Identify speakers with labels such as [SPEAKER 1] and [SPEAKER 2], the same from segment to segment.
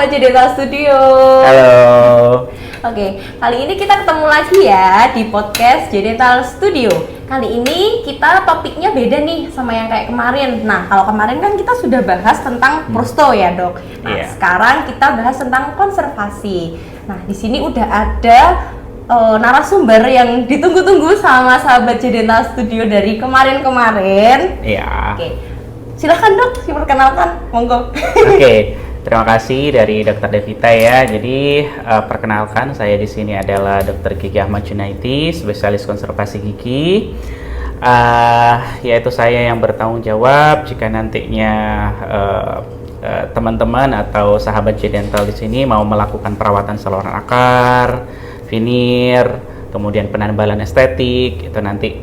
[SPEAKER 1] sahabat Judenta Studio.
[SPEAKER 2] Halo.
[SPEAKER 1] Oke, kali ini kita ketemu lagi ya di podcast Judenta Studio. Kali ini kita topiknya beda nih sama yang kayak kemarin. Nah, kalau kemarin kan kita sudah bahas tentang prosto ya, Dok. Nah, sekarang kita bahas tentang konservasi. Nah, di sini udah ada narasumber yang ditunggu-tunggu sama sahabat Judenta Studio dari kemarin-kemarin.
[SPEAKER 2] Iya.
[SPEAKER 1] Oke, silahkan Dok, diperkenalkan, monggo.
[SPEAKER 2] Oke, terima kasih dari Dr. Devita ya. Jadi perkenalkan, saya di sini adalah Dr. Gigi Ahmad Junaidi, spesialis konservasi gigi. Yaitu saya yang bertanggung jawab jika nantinya teman-teman atau sahabat J-Dental di sini mau melakukan perawatan saluran akar, veneer, kemudian penambalan estetik, itu nanti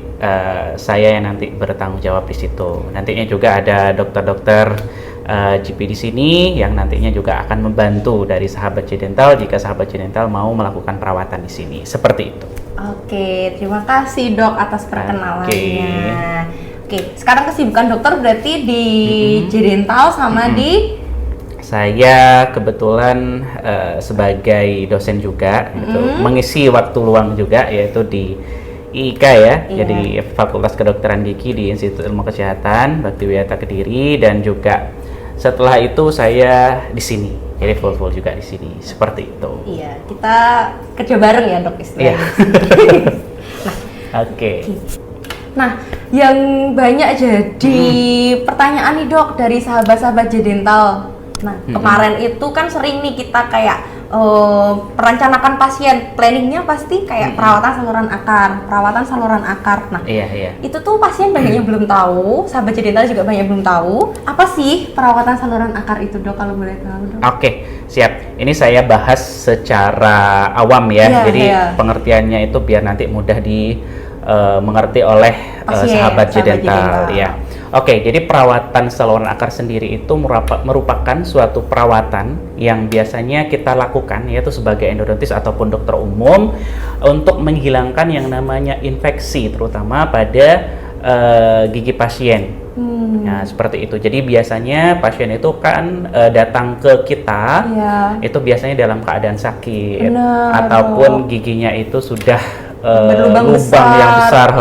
[SPEAKER 2] saya yang nanti bertanggung jawab di situ. Nantinya juga ada dokter-dokter GP di sini yang nantinya juga akan membantu dari sahabat J-Dental jika sahabat J-Dental mau melakukan perawatan di sini. Seperti itu.
[SPEAKER 1] Oke, terima kasih Dok atas perkenalannya. Oke, sekarang kesibukan dokter berarti di J-Dental sama di...
[SPEAKER 2] Saya kebetulan sebagai dosen juga, gitu, mengisi waktu luang juga, yaitu di IIK ya, jadi Fakultas Kedokteran Gigi di Institut Ilmu Kesehatan Baktiwiyata Kediri, dan juga setelah itu saya di sini, jadi full juga di sini, seperti itu.
[SPEAKER 1] Iya, kita kerja bareng ya Dok istilahnya.
[SPEAKER 2] Oke.
[SPEAKER 1] Nah, yang banyak jadi pertanyaan nih Dok dari sahabat-sahabat J-Dental. Nah, kemarin itu kan sering nih kita kayak perencanakan pasien, planningnya pasti kayak perawatan saluran akar. Nah, itu tuh pasien banyak yang belum tahu, sahabat J-Dental juga banyak yang belum tahu. Apa sih perawatan saluran akar itu Dok, kalau boleh tahu Dok?
[SPEAKER 2] Oke, siap. Ini saya bahas secara awam ya, jadi pengertiannya itu biar nanti mudah mengerti oleh sahabat J-Dental ya. Oke, jadi perawatan saluran akar sendiri itu merupakan suatu perawatan yang biasanya kita lakukan yaitu sebagai endodontis ataupun dokter umum untuk menghilangkan yang namanya infeksi, terutama pada gigi pasien. Nah, seperti itu. Jadi biasanya pasien itu kan datang ke kita itu biasanya dalam keadaan sakit ataupun giginya itu sudah lubang yang besar,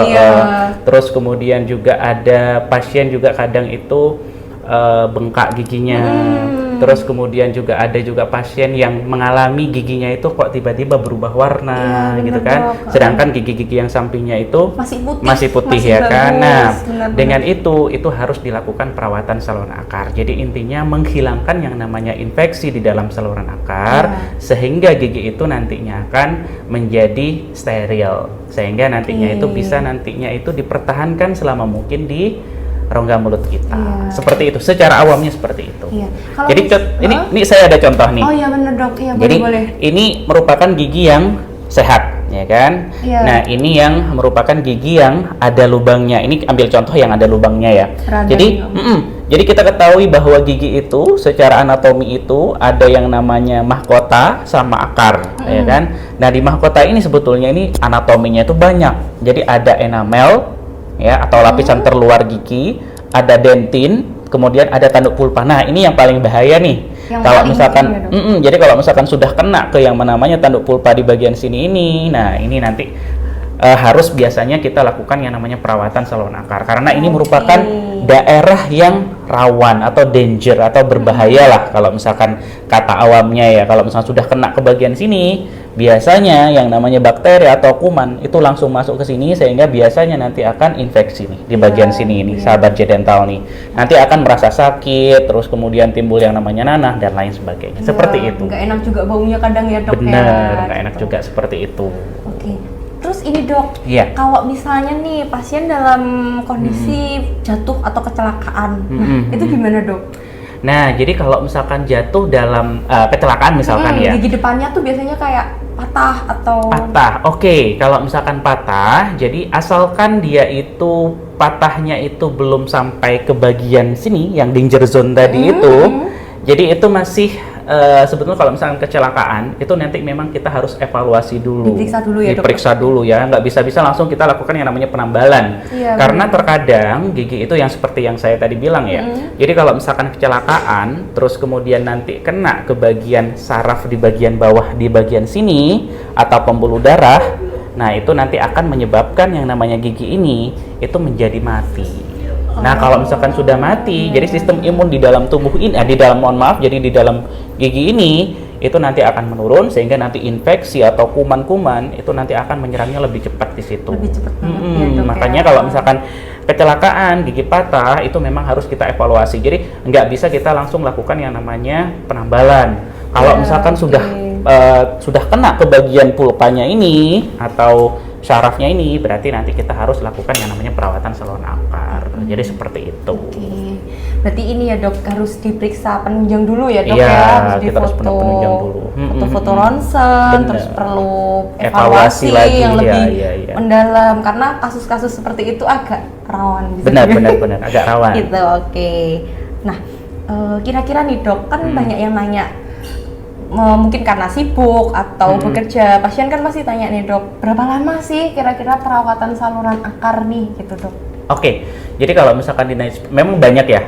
[SPEAKER 2] terus kemudian juga ada pasien juga kadang itu bengkak giginya, terus kemudian juga ada pasien yang mengalami giginya itu kok tiba-tiba berubah warna gitu kan, sedangkan gigi-gigi yang sampingnya itu masih putih ya kan. Nah, dengan itu harus dilakukan perawatan saluran akar. Jadi intinya menghilangkan yang namanya infeksi di dalam saluran akar sehingga gigi itu nantinya akan menjadi steril, sehingga nantinya itu bisa dipertahankan selama mungkin di rongga mulut kita. Seperti itu, secara awamnya seperti itu. Jadi ini saya ada contoh nih.
[SPEAKER 1] Oh iya benar Dok, iya
[SPEAKER 2] jadi
[SPEAKER 1] boleh.
[SPEAKER 2] Ini merupakan gigi yang sehat, ya kan? Nah, ini yang merupakan gigi yang ada lubangnya. Ini ambil contoh yang ada lubangnya ya. Jadi kita ketahui bahwa gigi itu secara anatomi itu ada yang namanya mahkota sama akar, ya kan? Nah, di mahkota ini sebetulnya ini anatominya itu banyak. Jadi ada enamel ya atau lapisan terluar gigi, ada dentin, kemudian ada tanduk pulpa. Nah, ini yang paling bahaya nih. Kalau misalkan jadi kalau misalkan sudah kena ke yang namanya tanduk pulpa di bagian sini ini, nah ini nanti harus biasanya kita lakukan yang namanya perawatan saluran akar, karena ini merupakan daerah yang rawan atau danger atau berbahaya lah kalau misalkan kata awamnya ya. Kalau misalkan sudah kena ke bagian sini, biasanya yang namanya bakteri atau kuman itu langsung masuk ke sini, sehingga biasanya nanti akan infeksi nih di bagian sini ini, sahabat J-Dental nih. Nanti akan merasa sakit, terus kemudian timbul yang namanya nanah dan lain sebagainya. Seperti itu.
[SPEAKER 1] Nggak enak juga baunya kadang ya Dok.
[SPEAKER 2] Bener, nggak enak juga seperti itu.
[SPEAKER 1] Oke. Terus ini Dok, kalau misalnya nih pasien dalam kondisi jatuh atau kecelakaan, itu gimana Dok?
[SPEAKER 2] Nah, jadi kalau misalkan jatuh dalam kecelakaan misalkan
[SPEAKER 1] gigi depannya tuh biasanya kayak patah atau...
[SPEAKER 2] Oke, kalau misalkan patah, jadi asalkan dia itu patahnya itu belum sampai ke bagian sini, yang danger zone tadi itu, jadi itu masih sebetulnya kalau misalkan kecelakaan itu nanti memang kita harus evaluasi dulu, diperiksa dulu ya, nggak bisa langsung kita lakukan yang namanya penambalan, karena terkadang gigi itu yang seperti yang saya tadi bilang ya. Jadi kalau misalkan kecelakaan terus kemudian nanti kena ke bagian saraf di bagian bawah di bagian sini atau pembuluh darah, nah itu nanti akan menyebabkan yang namanya gigi ini itu menjadi mati. Nah, kalau misalkan sudah mati, jadi sistem imun di dalam tubuh ini, jadi di dalam gigi ini itu nanti akan menurun sehingga nanti infeksi atau kuman-kuman itu nanti akan menyerangnya lebih cepat di situ.
[SPEAKER 1] Lebih cepat banget ya, Dok,
[SPEAKER 2] makanya kalau misalkan kecelakaan gigi patah itu memang harus kita evaluasi. Jadi nggak bisa kita langsung lakukan yang namanya penambalan. Kalau misalkan sudah kena ke bagian pulpanya ini atau syarafnya ini, berarti nanti kita harus lakukan yang namanya perawatan saluran akar. Jadi seperti itu.
[SPEAKER 1] Berarti ini ya dok, harus diperiksa penunjang dulu ya dok,
[SPEAKER 2] iya,
[SPEAKER 1] ya, harus
[SPEAKER 2] kita harus penunjang dulu.
[SPEAKER 1] Foto ronsen, terus perlu evaluasi lagi yang lebih mendalam, karena kasus-kasus seperti itu agak rawan.
[SPEAKER 2] Benar, agak rawan.
[SPEAKER 1] Gitu, oke. Nah, kira-kira nih dok, kan banyak yang nanya, mungkin karena sibuk atau bekerja, pasien kan pasti tanya nih dok, berapa lama sih kira-kira perawatan saluran akar nih gitu dok?
[SPEAKER 2] Oke, jadi kalau misalkan memang banyak ya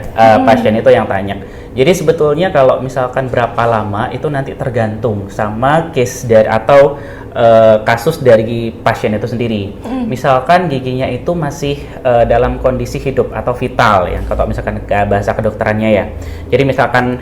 [SPEAKER 2] pasien itu yang tanya. Jadi sebetulnya kalau misalkan berapa lama itu nanti tergantung sama case dari atau kasus dari pasien itu sendiri. Misalkan giginya itu masih dalam kondisi hidup atau vital ya, kalau misalkan bahasa kedokterannya ya. Jadi misalkan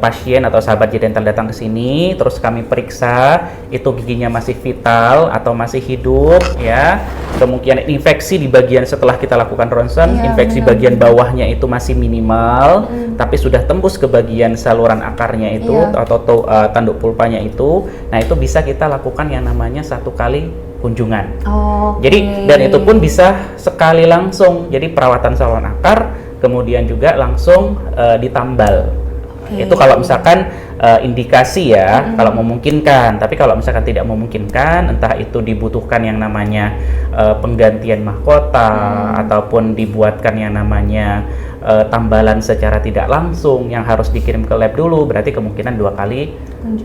[SPEAKER 2] pasien atau sahabat J-Dental datang ke sini, terus kami periksa itu giginya masih vital atau masih hidup ya. Kemungkinan infeksi di bagian setelah kita lakukan ronsen, infeksi bagian bawahnya itu masih minimal, tapi sudah tembus ke bagian saluran akarnya itu atau tanduk pulpanya itu. Nah, itu bisa kita lakukan yang namanya 1 kali kunjungan. Jadi dan itu pun bisa sekali langsung. Jadi perawatan saluran akar kemudian juga langsung ditambal. Itu kalau misalkan indikasi ya, kalau memungkinkan. Tapi kalau misalkan tidak memungkinkan, entah itu dibutuhkan yang namanya penggantian mahkota ataupun dibuatkan yang namanya tambalan secara tidak langsung yang harus dikirim ke lab dulu, berarti kemungkinan 2 kali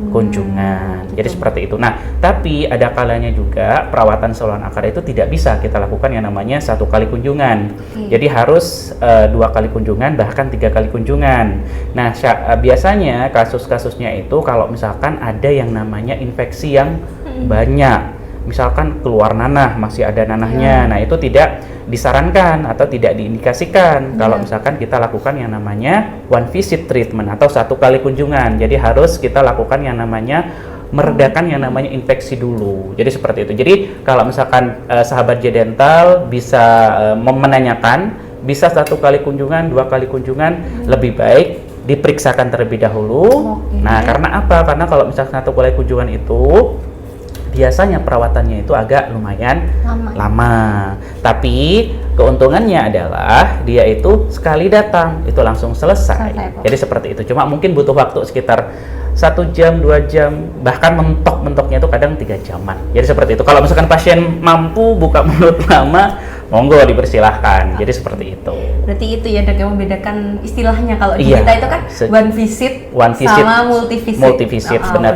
[SPEAKER 2] kunjungan. Jadi seperti itu. Nah, tapi ada kalanya juga perawatan saluran akar itu tidak bisa kita lakukan yang namanya 1 kali kunjungan. Jadi harus 2 kali kunjungan, bahkan 3 kali kunjungan. Nah, biasanya kasus-kasusnya itu kalau misalkan ada yang namanya infeksi yang banyak, misalkan keluar nanah, masih ada nanahnya, nah itu tidak disarankan atau tidak diindikasikan kalau misalkan kita lakukan yang namanya one visit treatment atau 1 kali kunjungan. Jadi harus kita lakukan yang namanya meredakan yang namanya infeksi dulu. Jadi seperti itu. Jadi kalau misalkan sahabat J-Dental bisa menanyakan, bisa 1 kali kunjungan, 2 kali kunjungan, lebih baik diperiksakan terlebih dahulu. Nah, karena apa? Karena kalau misalkan 1 kali kunjungan itu biasanya perawatannya itu agak lumayan lama. Tapi keuntungannya adalah dia itu sekali datang itu langsung selesai. Jadi seperti itu. Cuma mungkin butuh waktu sekitar 1 jam, 2 jam, bahkan mentoknya itu kadang 3 jaman. Jadi seperti itu. Kalau misalkan pasien mampu buka mulut lama, monggo dipersilahkan. Jadi seperti itu.
[SPEAKER 1] Berarti itu ya dok yang membedakan istilahnya, kalau di kita itu kan one visit sama multivisit. Benar.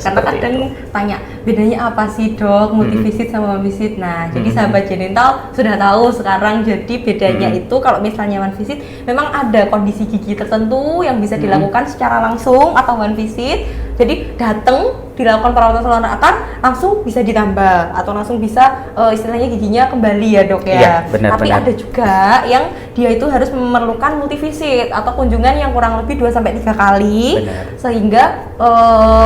[SPEAKER 1] Karena kadang tanya bedanya apa sih dok multivisit sama one visit. Nah, jadi sahabat J-Dental sudah tahu sekarang. Jadi bedanya itu kalau misalnya one visit memang ada kondisi gigi tertentu yang bisa dilakukan secara langsung atau one visit. Jadi datang dilakukan perawatan saluran akar langsung bisa ditambah atau langsung bisa istilahnya giginya kembali ya dok ya.
[SPEAKER 2] Iya, benar.
[SPEAKER 1] Ada juga yang dia itu harus memerlukan multivisit atau kunjungan yang kurang lebih 2-3 kali. Sehingga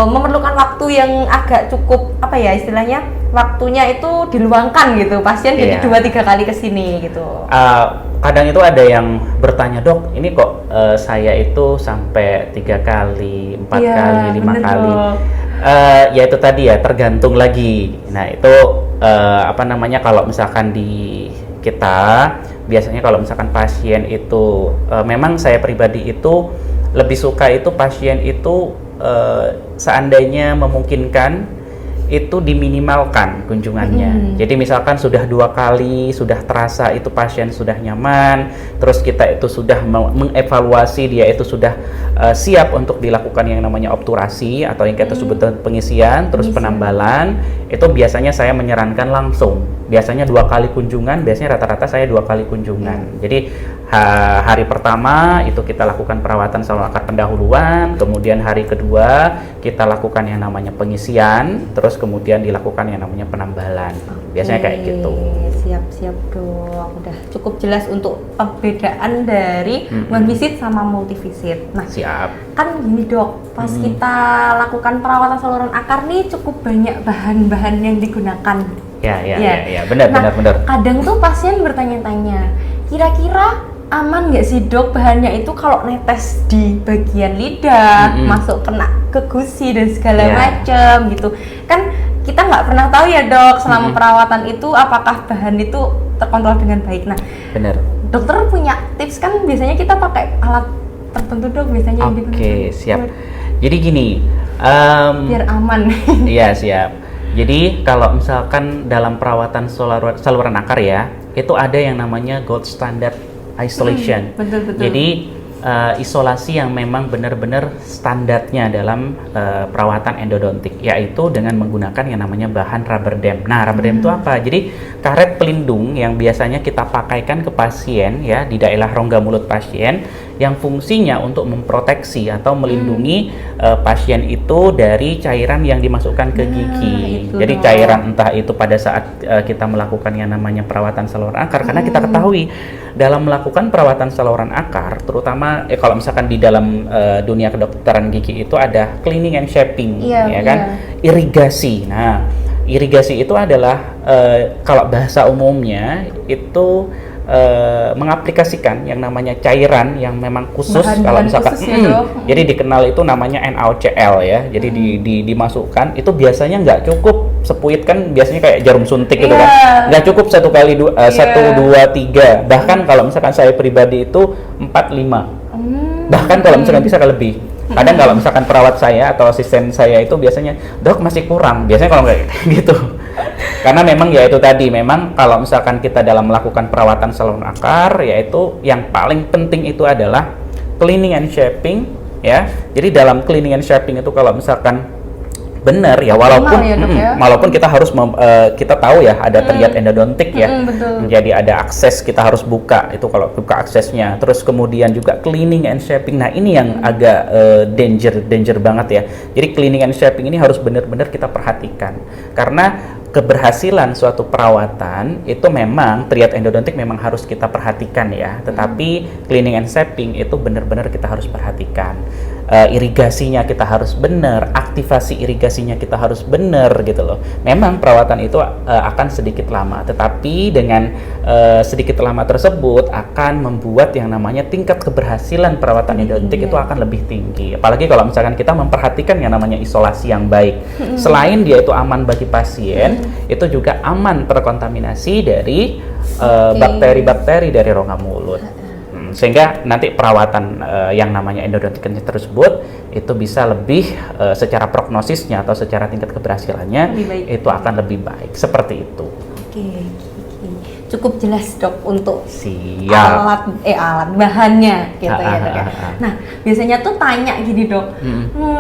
[SPEAKER 1] memerlukan waktu yang agak cukup apa ya istilahnya, waktunya itu diluangkan gitu pasien jadi 2-3 kali kesini gitu.
[SPEAKER 2] Kadang itu ada yang bertanya, dok ini kok saya itu sampai 3 kali, 4 kali, 5 kali. Ya itu tadi ya, tergantung lagi. Nah itu kalau misalkan di kita biasanya kalau misalkan pasien itu memang saya pribadi itu lebih suka itu pasien itu seandainya memungkinkan itu diminimalkan kunjungannya. Jadi misalkan sudah 2 kali, sudah terasa itu pasien sudah nyaman, terus kita itu sudah mengevaluasi dia itu sudah siap untuk dilakukan yang namanya obturasi atau yang kita sebut pengisian, terus penambalan, itu biasanya saya menyarankan langsung. Biasanya 2 kali kunjungan, biasanya rata-rata saya 2 kali kunjungan. Jadi hari pertama itu kita lakukan perawatan saluran akar pendahuluan, kemudian hari kedua kita lakukan yang namanya pengisian, terus kemudian dilakukan yang namanya penambalan. Biasanya kayak gitu.
[SPEAKER 1] Siap dok, udah cukup jelas untuk perbedaan dari one visit sama multi visit. Nah,
[SPEAKER 2] siap.
[SPEAKER 1] Kan gini dok, pas kita lakukan perawatan saluran akar nih cukup banyak bahan-bahan yang digunakan.
[SPEAKER 2] Ya, benar.
[SPEAKER 1] Kadang tuh pasien bertanya-tanya, kira-kira aman nggak sih dok bahannya itu kalau netes di bagian lidah, masuk kena ke gusi dan segala macam gitu. Kan kita nggak pernah tahu ya dok selama perawatan itu apakah bahan itu terkontrol dengan baik. Nah, benar. Dokter punya tips kan biasanya kita pakai alat tertentu dok biasanya yang digunakan.
[SPEAKER 2] Oke, siap. Jadi gini,
[SPEAKER 1] biar aman.
[SPEAKER 2] Iya, siap. Jadi kalau misalkan dalam perawatan saluran akar ya, itu ada yang namanya gold standard isolation.
[SPEAKER 1] Betul.
[SPEAKER 2] Jadi isolasi yang memang benar-benar standarnya dalam perawatan endodontik, yaitu dengan menggunakan yang namanya bahan rubber dam. Nah, rubber dam itu apa? Jadi karet pelindung yang biasanya kita pakaikan ke pasien ya di daerah rongga mulut pasien, yang fungsinya untuk memproteksi atau melindungi pasien itu dari cairan yang dimasukkan ke gigi. Jadi cairan entah itu pada saat kita melakukan yang namanya perawatan saluran akar, karena kita ketahui dalam melakukan perawatan saluran akar, terutama kalau misalkan di dalam dunia kedokteran gigi itu ada cleaning and shaping, irigasi. Nah, irigasi itu adalah kalau bahasa umumnya itu mengaplikasikan yang namanya cairan yang memang khusus, kalau misalkan jadi dikenal itu namanya NaOCl ya. Jadi dimasukkan itu biasanya nggak cukup sepuit, kan biasanya kayak jarum suntik gitu kan, nggak cukup 1 kali 1, 2, 3, bahkan kalau misalkan saya pribadi itu 4, 5, bahkan kalau misalkan bisa lebih. Kadang kalau misalkan perawat saya atau asisten saya itu biasanya, dok masih kurang, biasanya kalau kayak gitu. Karena memang ya itu tadi, memang kalau misalkan kita dalam melakukan perawatan saluran akar, yaitu yang paling penting itu adalah cleaning and shaping ya. Jadi dalam cleaning and shaping itu kalau misalkan benar ya, walaupun kita harus kita tahu ya ada triad endodontik ya, jadi ada akses, kita harus buka itu kalau buka aksesnya, terus kemudian juga cleaning and shaping. Nah, ini yang agak danger banget ya. Jadi cleaning and shaping ini harus benar-benar kita perhatikan, karena keberhasilan suatu perawatan itu memang triad endodontik memang harus kita perhatikan ya, tetapi cleaning and shaping itu benar-benar kita harus perhatikan. Irigasinya kita harus benar, aktivasi irigasinya kita harus benar gitu loh. Memang perawatan itu akan sedikit lama, tetapi dengan sedikit lama tersebut akan membuat yang namanya tingkat keberhasilan perawatan endodontik itu akan lebih tinggi. Apalagi kalau misalkan kita memperhatikan yang namanya isolasi yang baik. Selain dia itu aman bagi pasien, itu juga aman terkontaminasi dari bakteri-bakteri dari rongga mulut. Sehingga nanti perawatan yang namanya endodontik tersebut itu bisa lebih secara prognosisnya atau secara tingkat keberhasilannya itu akan lebih baik, seperti itu.
[SPEAKER 1] Oke. Cukup jelas dok untuk
[SPEAKER 2] alat
[SPEAKER 1] bahannya gitu ya dok ya. Nah, biasanya tuh tanya gini dok,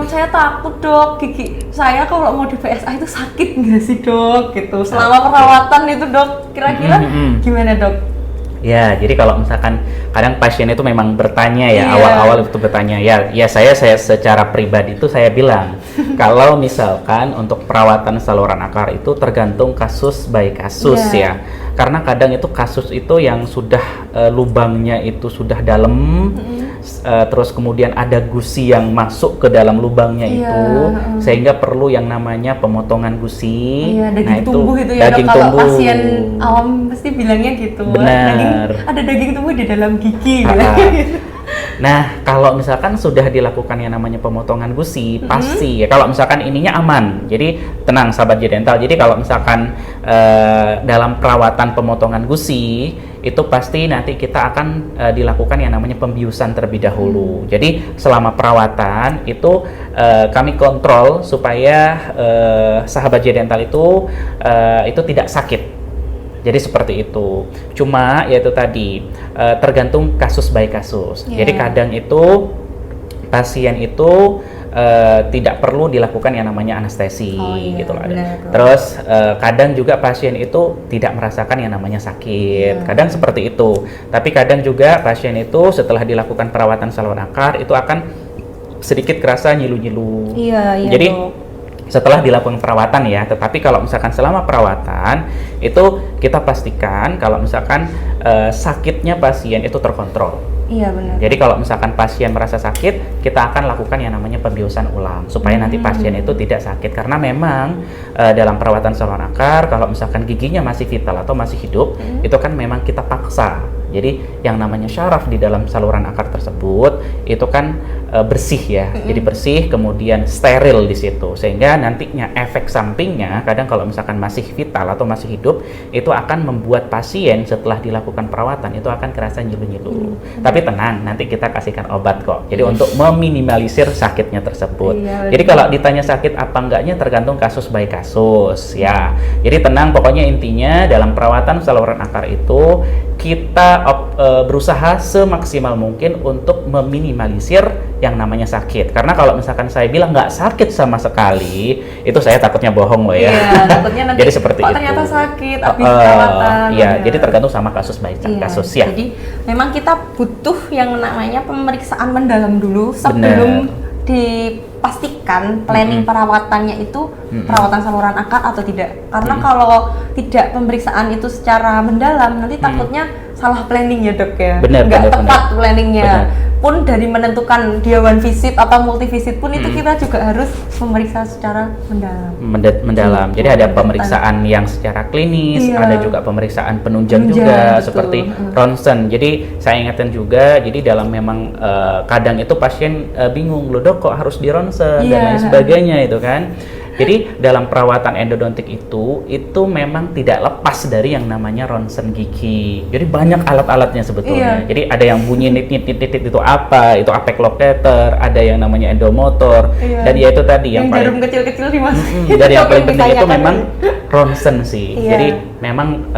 [SPEAKER 1] saya takut dok gigi saya kalau mau di PSA itu sakit nggak sih dok gitu selama perawatan itu dok, kira-kira gimana dok?
[SPEAKER 2] Ya, jadi kalau misalkan kadang pasien itu memang bertanya ya, awal-awal itu bertanya ya saya secara pribadi itu saya bilang kalau misalkan untuk perawatan saluran akar itu tergantung kasus by kasus ya, karena kadang itu kasus itu yang sudah lubangnya itu sudah dalam, terus kemudian ada gusi yang masuk ke dalam lubangnya itu, sehingga perlu yang namanya pemotongan gusi.
[SPEAKER 1] Daging tumbuh itu ya dok, kalau pasien awam pasti bilangnya gitu.
[SPEAKER 2] Benar.
[SPEAKER 1] Ada daging tumbuh di dalam gigi.
[SPEAKER 2] Nah, kalau misalkan sudah dilakukan yang namanya pemotongan gusi, pasti ya kalau misalkan ininya aman. Jadi tenang sahabat J Dental. Jadi kalau misalkan dalam perawatan pemotongan gusi itu pasti nanti kita akan dilakukan yang namanya pembiusan terlebih dahulu. Jadi selama perawatan itu kami kontrol supaya sahabat J-Dental itu tidak sakit. Jadi seperti itu. Cuma yaitu tadi tergantung kasus by kasus. Jadi kadang itu pasien itu tidak perlu dilakukan yang namanya anestesi gitu loh. Terus kadang juga pasien itu tidak merasakan yang namanya sakit. Kadang seperti itu. Tapi kadang juga pasien itu setelah dilakukan perawatan saluran akar itu akan sedikit kerasa nyilu-nyilu. Jadi setelah dilakukan perawatan ya, tetapi kalau misalkan selama perawatan itu kita pastikan kalau misalkan sakitnya pasien itu terkontrol.
[SPEAKER 1] Iya benar.
[SPEAKER 2] Jadi kalau misalkan pasien merasa sakit, kita akan lakukan yang namanya pembiusan ulang supaya nanti pasien itu tidak sakit, karena memang dalam perawatan saluran akar kalau misalkan giginya masih vital atau masih hidup, itu kan memang kita paksa. Jadi yang namanya syaraf di dalam saluran akar tersebut itu kan bersih ya, jadi bersih kemudian steril di situ, sehingga nantinya efek sampingnya kadang kalau misalkan masih vital atau masih hidup itu akan membuat pasien setelah dilakukan perawatan itu akan kerasa nyilu-nyilu. Tapi tenang, nanti kita kasihkan obat kok. Jadi untuk meminimalisir sakitnya tersebut. Jadi kalau ditanya sakit apa enggaknya tergantung kasus by kasus ya. Jadi tenang, pokoknya intinya dalam perawatan saluran akar itu kita berusaha semaksimal mungkin untuk meminimalisir yang namanya sakit. Karena kalau misalkan saya bilang nggak sakit sama sekali, itu saya takutnya bohong loh ya.
[SPEAKER 1] Iya, takutnya nanti
[SPEAKER 2] jadi seperti itu.
[SPEAKER 1] Ternyata sakit habis perawatan.
[SPEAKER 2] Iya, jadi tergantung sama kasus by kasus ya.
[SPEAKER 1] Jadi memang kita butuh yang namanya pemeriksaan mendalam dulu sebelum dipastikan planning perawatannya itu perawatan saluran akar atau tidak. Karena kalau tidak pemeriksaan itu secara mendalam, nanti takutnya salah planning ya dok ya. Nggak tepat planningnya. Pun dari menentukan dia one visit atau multi visit pun itu kita juga harus memeriksa secara mendalam.
[SPEAKER 2] Mendalam. Jadi ada pemeriksaan yang secara klinis, ada juga pemeriksaan penunjang juga, seperti ronsen. Jadi saya ingatkan juga, jadi dalam memang kadang itu pasien bingung, loh dok kok harus di ronsen dan lain sebagainya itu kan. Jadi dalam perawatan endodontik itu memang tidak lepas dari yang namanya ronsen gigi. Jadi banyak alat-alatnya sebetulnya. Jadi ada yang bunyi nit itu apa? Itu apeklocator, ada yang namanya endomotor, dan ya itu tadi yang paling
[SPEAKER 1] jarum kecil-kecil dimasukin.
[SPEAKER 2] Dari yang paling penting itu memang ronsen sih. Jadi memang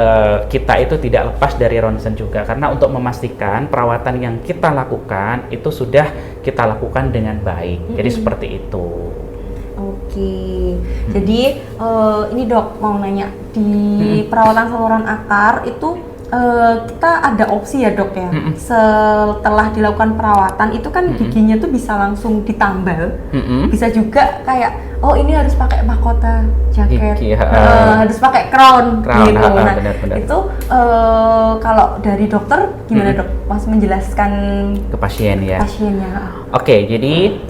[SPEAKER 2] kita itu tidak lepas dari ronsen juga, karena untuk memastikan perawatan yang kita lakukan itu sudah kita lakukan dengan baik. Jadi seperti itu.
[SPEAKER 1] Oke, jadi ini dok mau nanya, di perawatan saluran akar itu kita ada opsi ya dok ya, setelah dilakukan perawatan itu kan giginya tuh bisa langsung ditambal, bisa juga kayak ini harus pakai mahkota jaket, harus pakai crown gitu. Nah benar. Itu kalau dari dokter gimana dok, pas menjelaskan
[SPEAKER 2] ke pasien ya?
[SPEAKER 1] Pasiennya.
[SPEAKER 2] Oke, jadi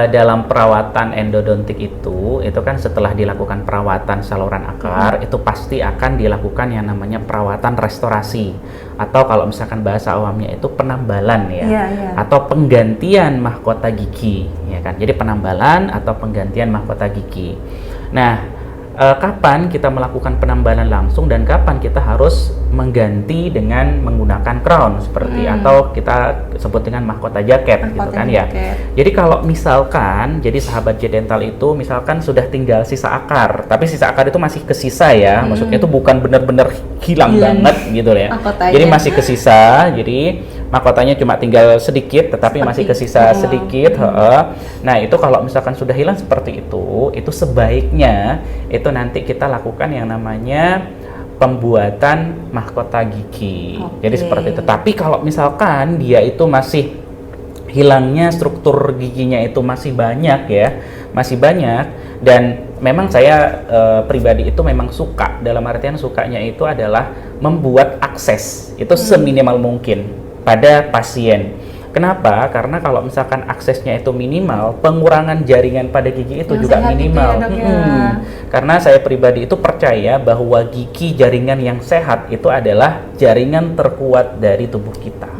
[SPEAKER 2] dalam perawatan endodontik itu kan setelah dilakukan perawatan saluran akar itu pasti akan dilakukan yang namanya perawatan restorasi, atau kalau misalkan bahasa awamnya itu penambalan ya, atau penggantian mahkota gigi ya kan. Jadi penambalan atau penggantian mahkota gigi. Nah, kapan kita melakukan penambalan langsung dan kapan kita harus mengganti dengan menggunakan crown seperti atau kita sebut dengan mahkota jaket gitu kan ya. Jadi kalau misalkan jadi sahabat J-Dental itu misalkan sudah tinggal sisa akar, tapi sisa akar itu masih kesisa ya, maksudnya itu bukan benar-benar hilang banget gitu ya. Jadi masih kesisa, jadi mahkotanya cuma tinggal sedikit tetapi masih kesisa sedikit. Nah, itu kalau misalkan sudah hilang seperti itu sebaiknya itu nanti kita lakukan yang namanya pembuatan mahkota gigi. Jadi seperti itu. Tapi kalau misalkan dia itu masih hilangnya struktur giginya itu masih banyak ya, masih banyak, dan memang saya pribadi itu memang suka, dalam artian sukanya itu adalah membuat akses itu seminimal mungkin pada pasien. Kenapa? Karena kalau misalkan aksesnya itu minimal, pengurangan jaringan pada gigi itu juga minimal. Karena saya pribadi itu percaya bahwa gigi jaringan yang sehat itu adalah jaringan terkuat dari tubuh kita.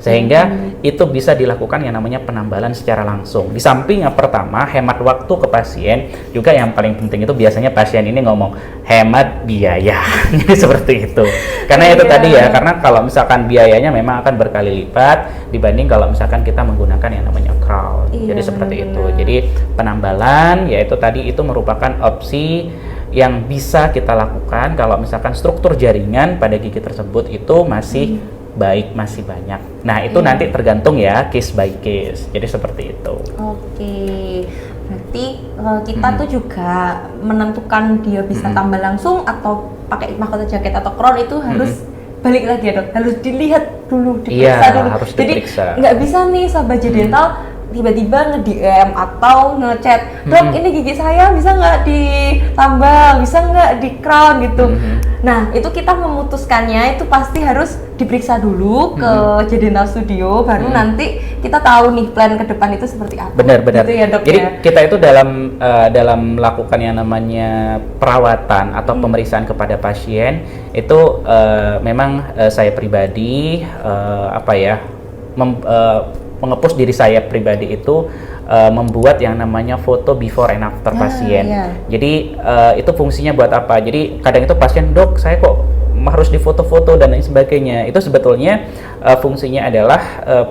[SPEAKER 2] Sehingga itu bisa dilakukan yang namanya penambalan secara langsung. Di samping yang pertama, hemat waktu ke pasien, juga yang paling penting itu biasanya pasien ini ngomong hemat biaya. Jadi seperti itu. Karena itu tadi ya, karena kalau misalkan biayanya memang akan berkali lipat dibanding kalau misalkan kita menggunakan yang namanya crown. Jadi seperti itu. Jadi penambalan yaitu tadi itu merupakan opsi yang bisa kita lakukan kalau misalkan struktur jaringan pada gigi tersebut itu masih baik, masih banyak. Nah, itu nanti tergantung ya case by case. Jadi seperti itu.
[SPEAKER 1] Oke. Berarti kita tuh juga menentukan dia bisa tambah langsung atau pakai mahkota jaket atau crown itu harus balik lagi ya dok, harus dilihat dulu, diperiksa dulu.
[SPEAKER 2] Harus
[SPEAKER 1] jadi
[SPEAKER 2] diperiksa.
[SPEAKER 1] nggak bisa nih sahabat J-Dental tiba-tiba nge-DM atau nge-chat, dok ini gigi saya bisa nggak ditambal, bisa nggak di crown gitu. Nah itu kita memutuskannya itu pasti harus diperiksa dulu ke J-Dental Studio, baru nanti kita tahu nih plan ke depan itu seperti apa.
[SPEAKER 2] Benar-benar.
[SPEAKER 1] Gitu ya, dok,
[SPEAKER 2] jadi
[SPEAKER 1] ya?
[SPEAKER 2] kita itu dalam melakukan yang namanya perawatan atau pemeriksaan kepada pasien itu memang saya pribadi mengepus diri saya pribadi itu membuat yang namanya foto before and after pasien. Jadi itu fungsinya buat apa? Jadi kadang itu pasien, dok saya kok harus difoto-foto dan lain sebagainya. Itu sebetulnya fungsinya adalah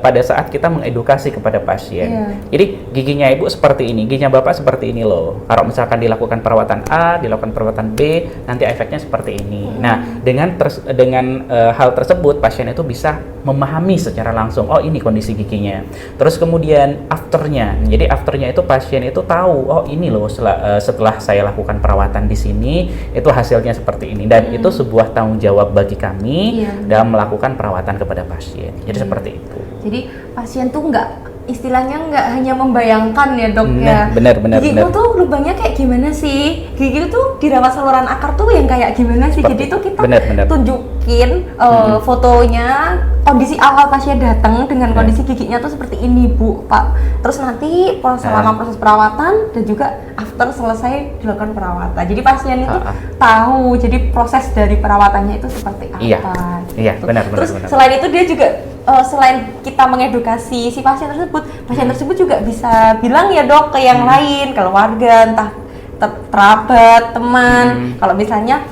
[SPEAKER 2] pada saat kita mengedukasi kepada pasien. Jadi giginya ibu seperti ini, giginya bapak seperti ini loh. Kalau misalkan dilakukan perawatan A, dilakukan perawatan B, nanti efeknya seperti ini. Nah, dengan hal tersebut pasien itu bisa memahami secara langsung, oh ini kondisi giginya. Terus kemudian afternya, jadi afternya itu pasien itu tahu, oh ini loh setelah saya lakukan perawatan di sini itu hasilnya seperti ini, dan itu sebuah tanggung jawab bagi kami dalam melakukan perawatan kepada pasien. Jadi seperti itu.
[SPEAKER 1] Jadi pasien tuh istilahnya nggak hanya membayangkan ya dok ya.
[SPEAKER 2] Benar.
[SPEAKER 1] Gigiku tuh lubangnya kayak gimana sih? Gigi tuh dirawat saluran akar tuh yang kayak gimana sih? Jadi tuh kita tunjukin fotonya kondisi awal pasien datang dengan kondisi giginya tuh seperti ini bu, pak. Terus nanti selama proses perawatan dan juga after selesai dilakukan perawatan. Jadi pasien itu tahu. Jadi proses dari perawatannya itu seperti apa.
[SPEAKER 2] Iya, benar.
[SPEAKER 1] Terus selain itu dia juga selain kita mengedukasi si pasien tersebut juga bisa bilang ya dok ke yang lain, keluarga, entah kerabat, teman. Kalau misalnya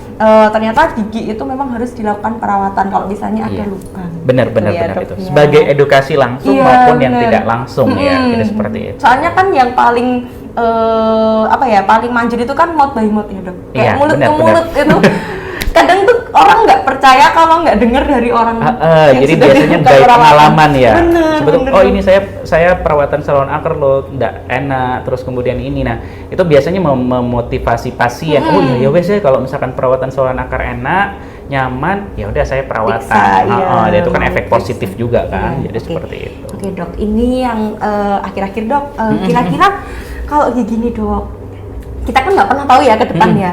[SPEAKER 1] ternyata gigi itu memang harus dilakukan perawatan kalau misalnya ada lubang.
[SPEAKER 2] Benar itu. Sebagai edukasi langsung maupun yang tidak langsung ya, jadi seperti itu.
[SPEAKER 1] Soalnya kan yang paling paling manjur itu kan mouth by mouth ya dok. Kayak mulut ke mulut itu. Kadang tuh orang nggak percaya kalau nggak dengar dari orang
[SPEAKER 2] jadi biasanya dari pengalaman ya.
[SPEAKER 1] Bener.
[SPEAKER 2] Oh ini saya perawatan saluran akar loh nggak enak, terus kemudian ini. Nah itu biasanya memotivasi pasien. Oh iya wes ya kalau misalkan perawatan saluran akar enak, nyaman, ya udah saya perawatan. Dan itu kan efek positif juga kan. Jadi seperti itu.
[SPEAKER 1] Oke dok, ini yang akhir-akhir dok, kira-kira kalau gini dok, kita kan nggak pernah tahu ya ke depan ya.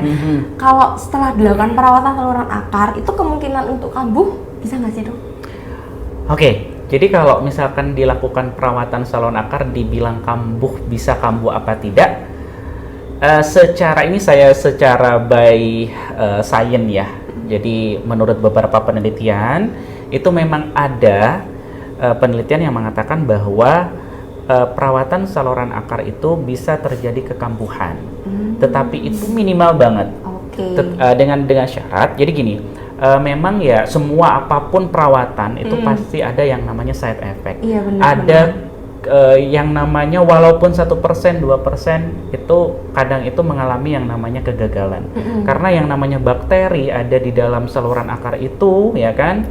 [SPEAKER 1] Kalau setelah dilakukan perawatan saluran akar, itu kemungkinan untuk kambuh bisa nggak sih dok?
[SPEAKER 2] Oke, jadi kalau misalkan dilakukan perawatan saluran akar dibilang kambuh, bisa kambuh apa tidak? Secara by science ya. Jadi menurut beberapa penelitian itu memang ada penelitian yang mengatakan bahwa perawatan saluran akar itu bisa terjadi kekambuhan, tetapi itu minimal banget. Dengan syarat. Jadi gini, memang ya semua apapun perawatan itu pasti ada yang namanya side effect. Yang namanya walaupun 1%, 2% itu kadang itu mengalami yang namanya kegagalan. Karena yang namanya bakteri ada di dalam saluran akar itu, ya kan?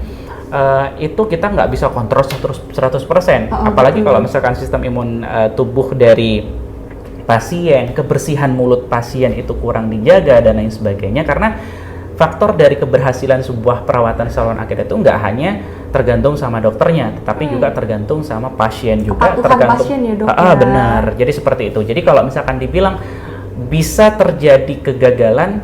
[SPEAKER 2] Itu kita nggak bisa kontrol 100%. Apalagi kalau misalkan sistem imun tubuh dari pasien, kebersihan mulut pasien itu kurang dijaga dan lain sebagainya. Karena faktor dari keberhasilan sebuah perawatan saluran akar itu nggak hanya tergantung sama dokternya, tetapi juga tergantung sama pasien juga. Tergantung pasien ya, dok, benar. Jadi seperti itu. Jadi kalau misalkan dibilang bisa terjadi kegagalan,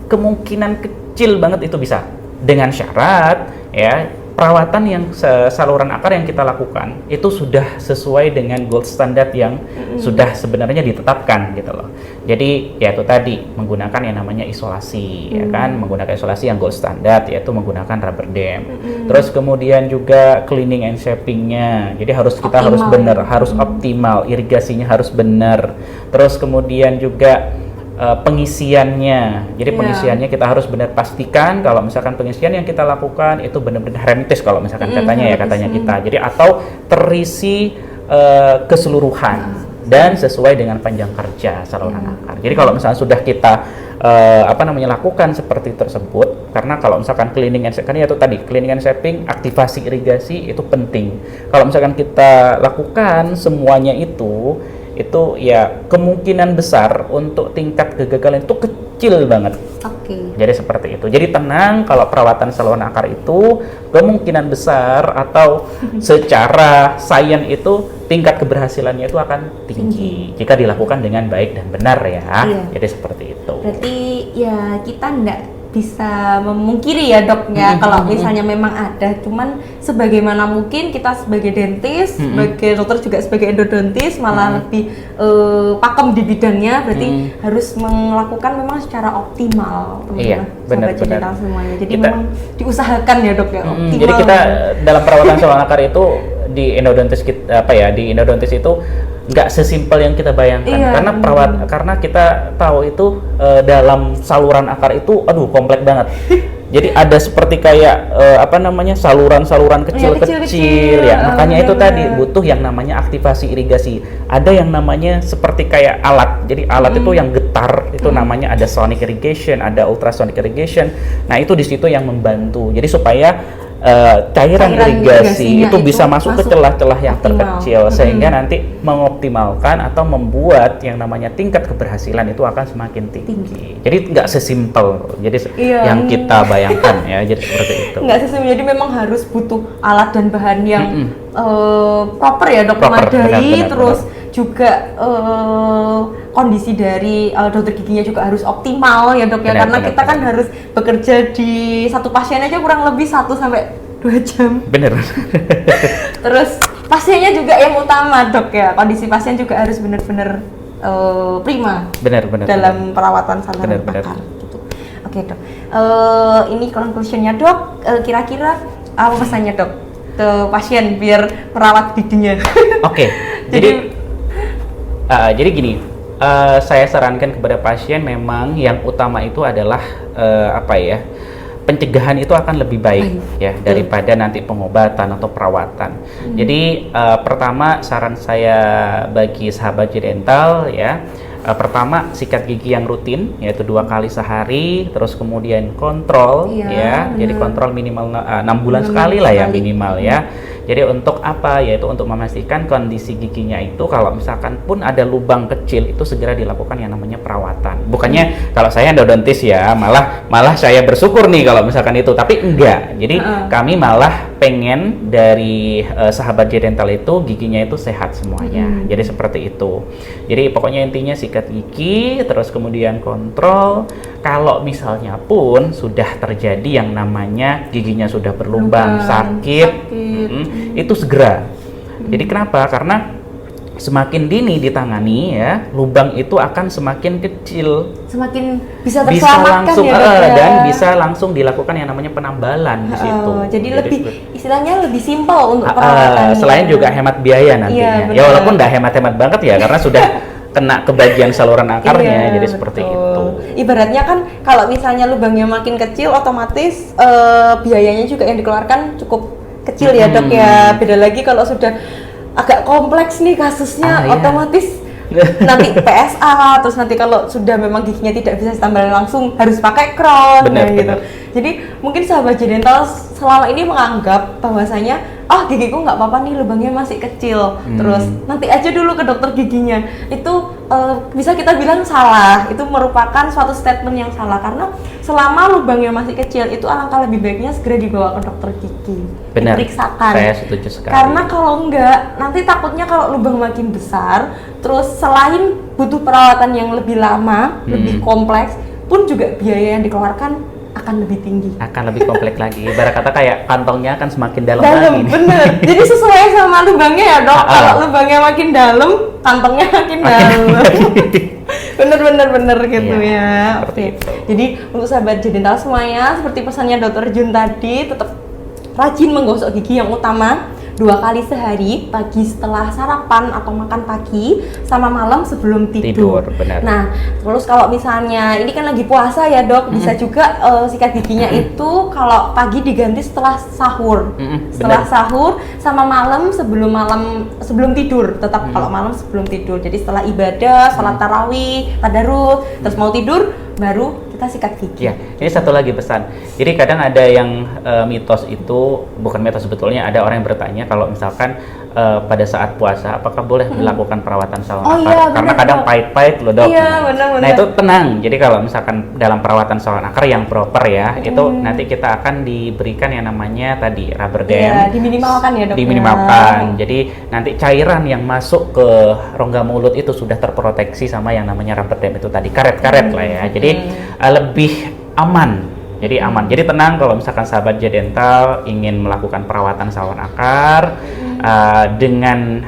[SPEAKER 2] kemungkinan kecil banget itu bisa, dengan syarat ya perawatan yang saluran akar yang kita lakukan itu sudah sesuai dengan gold standard yang sudah sebenarnya ditetapkan gitu loh. Jadi ya itu tadi menggunakan yang namanya isolasi ya kan, menggunakan isolasi yang gold standard yaitu menggunakan rubber dam. Terus kemudian juga cleaning and shapingnya. Jadi kita harus benar, harus optimal, irigasinya harus benar. Terus kemudian juga pengisiannya. Jadi pengisiannya kita harus benar pastikan kalau misalkan pengisian yang kita lakukan itu benar-benar hermetis kalau misalkan katanya kita. Jadi atau terisi keseluruhan dan sesuai dengan panjang kerja saluran akar. Jadi kalau misalnya sudah kita lakukan seperti tersebut, karena kalau misalkan cleaning and shaping itu tadi cleaning and shaping, aktivasi irigasi itu penting. Kalau misalkan kita lakukan semuanya itu ya kemungkinan besar untuk tingkat kegagalan itu kecil banget. Jadi seperti itu. Jadi tenang, kalau perawatan saluran akar itu kemungkinan besar atau secara sains itu tingkat keberhasilannya itu akan tinggi jika dilakukan dengan baik dan benar ya. Jadi seperti itu.
[SPEAKER 1] Berarti ya kita enggak bisa memungkiri ya dok ya kalau misalnya memang ada, cuman sebagaimana mungkin kita sebagai dentis, sebagai dokter juga sebagai endodontis malah lebih pakem di bidangnya, berarti harus melakukan memang secara optimal teman-teman sahabat semuanya. Jadi kita, memang diusahakan ya dok ya optimal.
[SPEAKER 2] Jadi kita dalam perawatan saluran akar itu di endodontis di endodontis itu nggak sesimpel yang kita bayangkan, karena kita tahu itu dalam saluran akar itu kompleks banget. Jadi ada seperti kayak saluran-saluran kecil-kecil ya. Makanya itu tadi butuh yang namanya aktivasi irigasi. Ada yang namanya seperti kayak alat. Jadi alat itu yang getar itu namanya ada sonic irrigation, ada ultrasonic irrigation. Nah, itu di situ yang membantu. Jadi supaya cairan irigasi itu bisa masuk ke celah-celah yang terkecil sehingga nanti mengoptimalkan atau membuat yang namanya tingkat keberhasilan itu akan semakin tinggi. Jadi nggak sesimpel yang kita bayangkan ya. Jadi seperti itu.
[SPEAKER 1] Nggak sesimpel. Jadi memang harus butuh alat dan bahan yang proper ya dok, memadai. Terus juga kondisi dari dokter giginya juga harus optimal ya dok ya, karena kita kan harus bekerja di satu pasien aja kurang lebih 1 sampai 2 jam.
[SPEAKER 2] Bener.
[SPEAKER 1] Terus pasiennya juga yang utama dok ya, kondisi pasien juga harus benar-benar prima.
[SPEAKER 2] Benar.
[SPEAKER 1] Dalam perawatan saluran akar. Gitu. Oke dok. Ini conclusionnya dok. Kira-kira apa pesannya dok ke pasien biar merawat giginya?
[SPEAKER 2] Oke. Jadi gini, saya sarankan kepada pasien memang yang utama itu adalah pencegahan itu akan lebih baik ya daripada nanti pengobatan atau perawatan. Jadi pertama saran saya bagi sahabat J-Dental ya, pertama sikat gigi yang rutin yaitu 2 kali sehari, terus kemudian kontrol jadi kontrol minimal 6 bulan sekali lah ya minimal ya. Jadi untuk apa? Yaitu untuk memastikan kondisi giginya itu kalau misalkan pun ada lubang kecil itu segera dilakukan yang namanya perawatan. Bukannya kalau saya endodontis ya malah saya bersyukur nih kalau misalkan itu, tapi enggak. Jadi kami malah pengen dari sahabat J-Dental itu giginya itu sehat semuanya. Jadi seperti itu. Jadi pokoknya intinya sikat gigi, terus kemudian kontrol. Kalau misalnya pun sudah terjadi yang namanya giginya sudah berlubang, sakit. Itu segera. Jadi kenapa? Karena semakin dini ditangani ya, lubang itu akan semakin kecil,
[SPEAKER 1] semakin bisa terselamatkan
[SPEAKER 2] langsung,
[SPEAKER 1] ya,
[SPEAKER 2] dan bisa langsung dilakukan yang namanya penambalan di situ.
[SPEAKER 1] Jadi lebih istilahnya lebih simpel untuk perawatannya.
[SPEAKER 2] Selain juga hemat biaya nantinya. Ya walaupun nggak hemat-hemat banget ya karena sudah kena ke bagian saluran akarnya, jadi seperti itu.
[SPEAKER 1] Ibaratnya kan kalau misalnya lubangnya makin kecil, otomatis biayanya juga yang dikeluarkan cukup kecil ya dok ya. Beda lagi kalau sudah agak kompleks nih kasusnya, otomatis nanti PSA, terus nanti kalau sudah memang giginya tidak bisa ditambal langsung harus pakai crown gitu. Jadi mungkin sahabat J-Dental selama ini menganggap bahwasanya gigiku nggak apa-apa nih, lubangnya masih kecil, terus nanti aja dulu ke dokter giginya. Itu bisa kita bilang salah, itu merupakan suatu statement yang salah, karena selama lubangnya masih kecil itu alangkah lebih baiknya segera dibawa ke dokter gigi.
[SPEAKER 2] Benar,
[SPEAKER 1] diperiksakan.
[SPEAKER 2] Saya setuju sekali.
[SPEAKER 1] Karena kalau enggak, nanti takutnya kalau lubang makin besar, terus selain butuh perawatan yang lebih lama, lebih kompleks, pun juga biaya yang dikeluarkan akan lebih tinggi.
[SPEAKER 2] Akan lebih kompleks lagi. Ibarat kata kayak kantongnya akan semakin dalam lagi.
[SPEAKER 1] Bener. Jadi sesuai sama lubangnya ya dok. Kalau lubangnya makin dalam, kantongnya makin dalam. bener gitu ya. Oke. Jadi untuk sahabat Jadental semuanya, seperti pesannya Dr. Jun tadi, tetap rajin menggosok gigi yang utama 2 kali sehari, pagi setelah sarapan atau makan pagi, sama malam sebelum tidur.
[SPEAKER 2] Benar.
[SPEAKER 1] Nah, terus kalau misalnya ini kan lagi puasa ya dok, bisa juga sikat giginya itu kalau pagi diganti setelah sahur. Setelah sahur sama malam sebelum tidur, tetap kalau malam sebelum tidur. Jadi setelah ibadah, sholat tarawih, tadarus, terus mau tidur baru kita sikat gigi.
[SPEAKER 2] Ya, ini satu lagi pesan. Jadi kadang ada yang mitos itu, bukan mitos sebetulnya, ada orang yang bertanya kalau misalkan pada saat puasa apakah boleh dilakukan perawatan saluran akar?
[SPEAKER 1] Iya,
[SPEAKER 2] Karena kadang pahit-pahit loh dok.
[SPEAKER 1] Iya, benar.
[SPEAKER 2] Nah itu tenang. Jadi kalau misalkan dalam perawatan saluran akar yang proper ya, itu nanti kita akan diberikan yang namanya tadi rubber dam.
[SPEAKER 1] Iya, diminimalkan ya dok.
[SPEAKER 2] Diminimalkan. Jadi nanti cairan yang masuk ke rongga mulut itu sudah terproteksi sama yang namanya rubber dam itu tadi, karet-karet lah ya. Jadi lebih aman. Jadi aman. Jadi tenang kalau misalkan sahabat Jadental ingin melakukan perawatan saluran akar dengan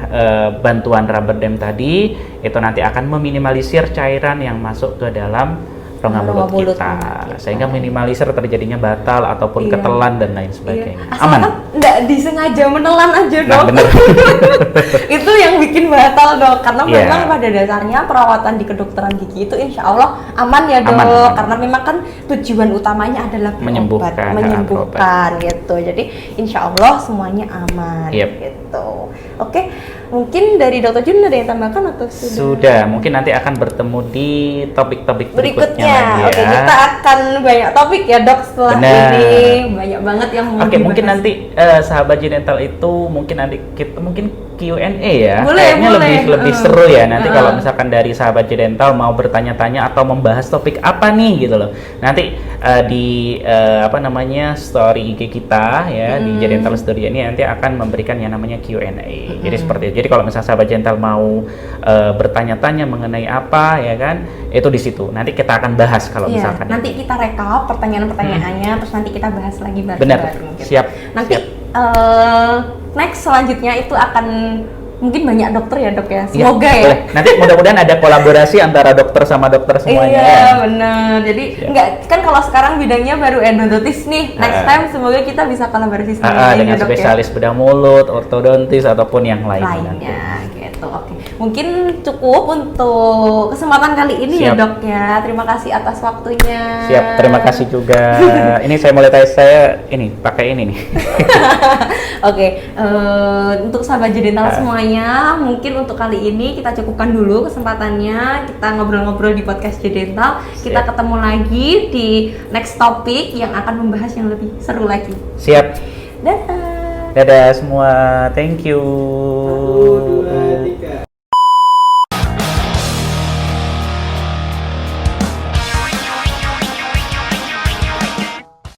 [SPEAKER 2] bantuan rubber dam tadi, itu nanti akan meminimalisir cairan yang masuk ke dalam rongga mulut kita, sehingga minimalisir terjadinya batal ataupun ketelan dan lain sebagainya.
[SPEAKER 1] Aman. Nggak disengaja menelan aja dok.
[SPEAKER 2] Nah, bener.
[SPEAKER 1] Itu yang bikin batal dok, karena memang pada dasarnya perawatan di kedokteran gigi itu insya Allah aman ya dok, aman. Karena memang kan tujuan utamanya adalah menyembuhkan gitu. Jadi insya Allah semuanya aman gitu. Oke. Mungkin dari Dr. Jun ada yang tambahkan atau sudah?
[SPEAKER 2] Sudah, mungkin nanti akan bertemu di topik-topik berikutnya lagi ya.
[SPEAKER 1] Oke, kita akan banyak topik ya dok setelah ini. Banyak banget yang mau dibahas. Mungkin
[SPEAKER 2] nanti sahabat Jadental itu mungkin nanti kita Q&A ya.
[SPEAKER 1] Kayaknya
[SPEAKER 2] lebih seru ya nanti kalau misalkan dari sahabat Jadental mau bertanya-tanya atau membahas topik apa nih gitu loh. Nanti di story IG kita ya di Jadental Studio ini nanti akan memberikan yang namanya Q&A. Jadi seperti itu. Jadi kalau misalnya sahabat Jadental mau bertanya-tanya mengenai apa ya kan, itu di situ. Nanti kita akan bahas kalau misalkan.
[SPEAKER 1] Nanti kita rekap pertanyaan-pertanyaannya, terus nanti kita bahas lagi bareng-bareng.
[SPEAKER 2] Benar.
[SPEAKER 1] Gitu.
[SPEAKER 2] Siap.
[SPEAKER 1] Nanti next selanjutnya itu akan mungkin banyak dokter ya dok ya, semoga ya.
[SPEAKER 2] Boleh. Nanti mudah-mudahan ada kolaborasi antara dokter sama dokter semuanya.
[SPEAKER 1] Iya benar. Jadi enggak kan kalau sekarang bidangnya baru endodontis nih. Next time semoga kita bisa kolaborasi sama
[SPEAKER 2] dengan spesialis bedah mulut, ortodontis ataupun yang
[SPEAKER 1] lainnya gitu. Oke. Mungkin cukup untuk kesempatan kali ini ya dok ya. Terima kasih atas waktunya.
[SPEAKER 2] Siap. Terima kasih juga. Ini saya mulai tes saya ini pakai ini nih.
[SPEAKER 1] Oke. Untuk sahabat Jadental semuanya, mungkin untuk kali ini kita cukupkan dulu kesempatannya. Kita ngobrol-ngobrol di podcast Jadental. Kita ketemu lagi di next topik yang akan membahas yang lebih seru lagi.
[SPEAKER 2] Siap.
[SPEAKER 1] Dadah.
[SPEAKER 2] Dadah semua. Thank you.